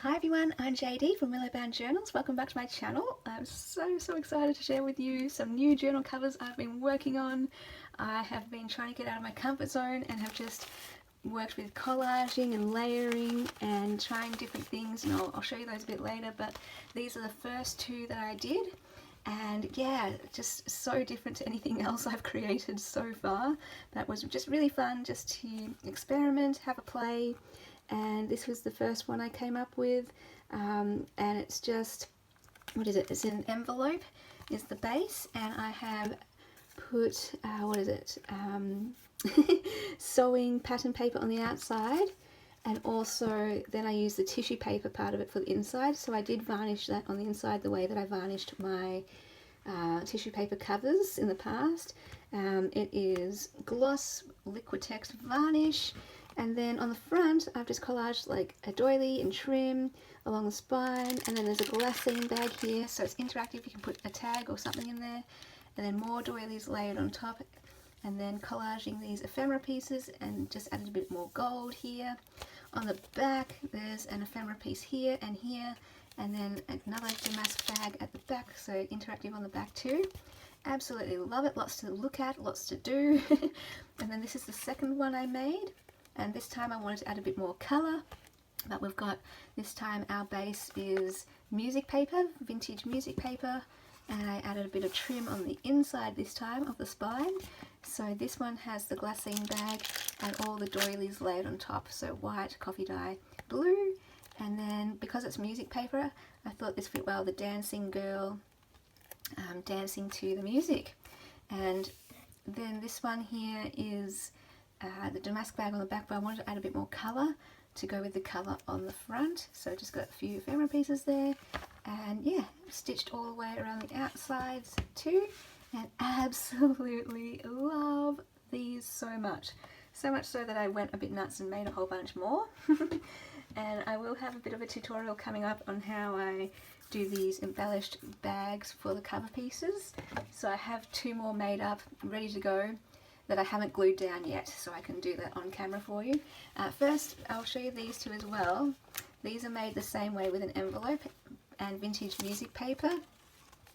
Hi everyone, I'm JD from Willowbound Journals. Welcome back to my channel. I'm so excited to share with you some new journal covers I've been working on. I have been trying to get out of my comfort zone and have just worked with collaging and layering and trying different things, and I'll show you those a bit later, but these are the first two that I did. And yeah, just so different to anything else I've created so far. That was just really fun just to experiment, have a play. And this was the first one I came up with, and it's just, what is it, it's an envelope is the base, and I have put, sewing pattern paper on the outside, and also then I used the tissue paper part of it for the inside. So I did varnish that on the inside the way that I varnished my tissue paper covers in the past. It is gloss Liquitex varnish, and then on the front I've just collaged like a doily and trim along the spine, and then there's a glassine bag here, so it's interactive. You can put a tag or something in there, and then more doilies layered on top, and then collaging these ephemera pieces and just added a bit more gold here. On the back there's an ephemera piece here and here, and then another damask bag at the back, so interactive on the back too. Absolutely love it, lots to look at, lots to do. And then this is the second one I made, and this time I wanted to add a bit more colour, but we've got, this time our base is music paper, vintage music paper, and I added a bit of trim on the inside this time of the spine. So this one has the glassine bag and all the doilies layered on top, so white, coffee dye, blue, and then because it's music paper I thought this fit well, the dancing girl dancing to the music. And then this one here is the damask bag on the back, but I wanted to add a bit more colour to go with the colour on the front, so just got a few ephemera pieces there, and yeah, stitched all the way around the outsides too, and absolutely love these so much so that I went a bit nuts and made a whole bunch more. And I will have a bit of a tutorial coming up on how I do these embellished bags for the cover pieces. So I have two more made up, ready to go, that I haven't glued down yet, so I can do that on camera for you. First I'll show you these two as well. These are made the same way with an envelope and vintage music paper,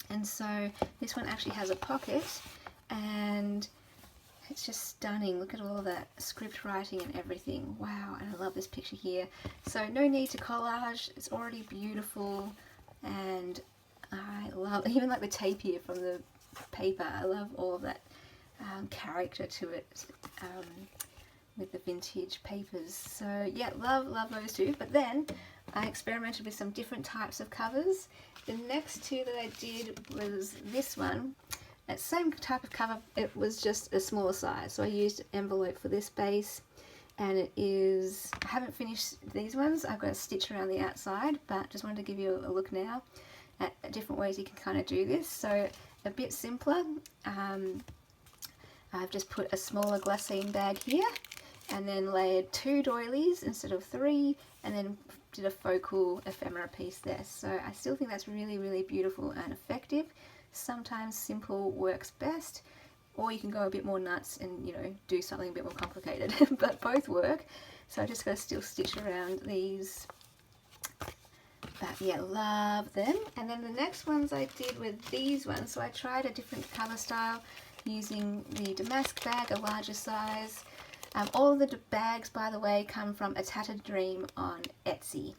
and so this one actually has a pocket, and it's just stunning. Look at all of that script writing and everything. Wow, and I love this picture here. So no need to collage, it's already beautiful, and I love even like the tape here from the paper. I love all of that character to it with the vintage papers. So yeah, love those two. But then I experimented with some different types of covers. The next two that I did was this one. That same type of cover, it was just a smaller size, so I used envelope for this base, and it is, I haven't finished these ones, I've got a stitch around the outside, but just wanted to give you a look now at different ways you can kind of do this. So a bit simpler, I've just put a smaller glassine bag here, and then layered two doilies instead of three, and then did a focal ephemera piece there. So I still think that's really beautiful and effective. Sometimes simple works best, or you can go a bit more nuts and, you know, do something a bit more complicated, but both work. So I just got to still stitch around these, but yeah, love them. And then the next ones I did with these ones, so I tried a different cover style using the damask bag, a larger size. All of the bags, by the way, come from A Tattered Dream on Etsy.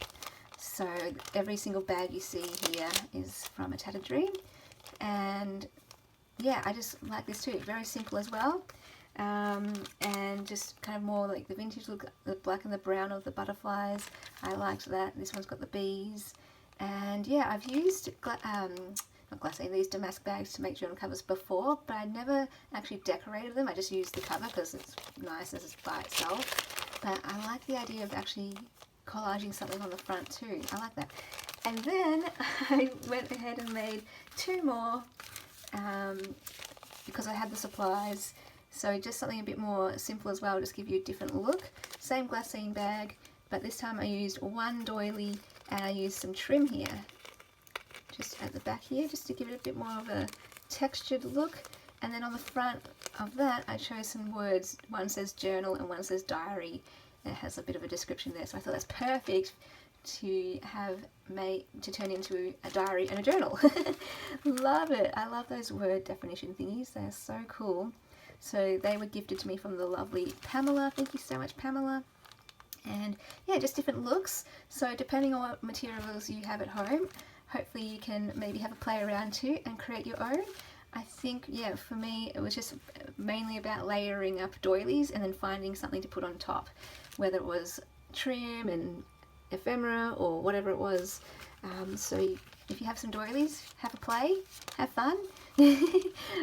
So every single bag you see here is from A Tattered Dream. And yeah, I just like this too, very simple as well, and just kind of more like the vintage look, the black and the brown of the butterflies. I liked that. This one's got the bees, and yeah, I've used not glassine, these damask bags to make journal covers before, but I never actually decorated them. I just used the cover because it's nice as it's by itself, but I like the idea of actually collaging something on the front too. I like that. And then I went ahead and made two more because I had the supplies. So just something a bit more simple as well, just give you a different look. Same glassine bag, but this time I used one doily and I used some trim here, just at the back here, just to give it a bit more of a textured look. And then on the front of that I chose some words. One says journal and one says diary. It has a bit of a description there, so I thought that's perfect to have made to turn into a diary and a journal. Love it. I love those word definition thingies. They're so cool. So they were gifted to me from the lovely Pamela. Thank you so much, Pamela. And yeah, just different looks. So depending on what materials you have at home, hopefully you can maybe have a play around too and create your own. I think, yeah, for me it was just mainly about layering up doilies and then finding something to put on top, whether it was trim and ephemera or whatever it was. So if you have some doilies, have a play, have fun.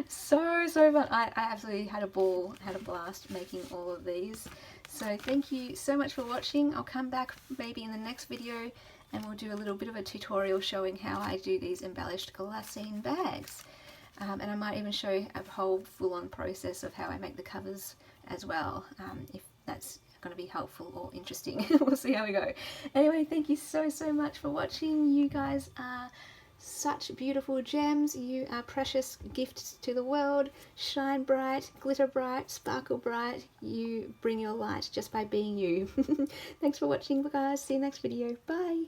so fun. I absolutely had a ball, had a blast making all of these. So thank you so much for watching. I'll come back maybe in the next video and we'll do a little bit of a tutorial showing how I do these embellished glassine bags. And I might even show a whole full-on process of how I make the covers as well, if that's going to be helpful or interesting. We'll see how we go. Anyway, thank you so much for watching. You guys are such beautiful gems. You are precious gifts to the world. Shine bright, glitter bright, sparkle bright. You bring your light just by being you. Thanks for watching, guys. See you next video. Bye.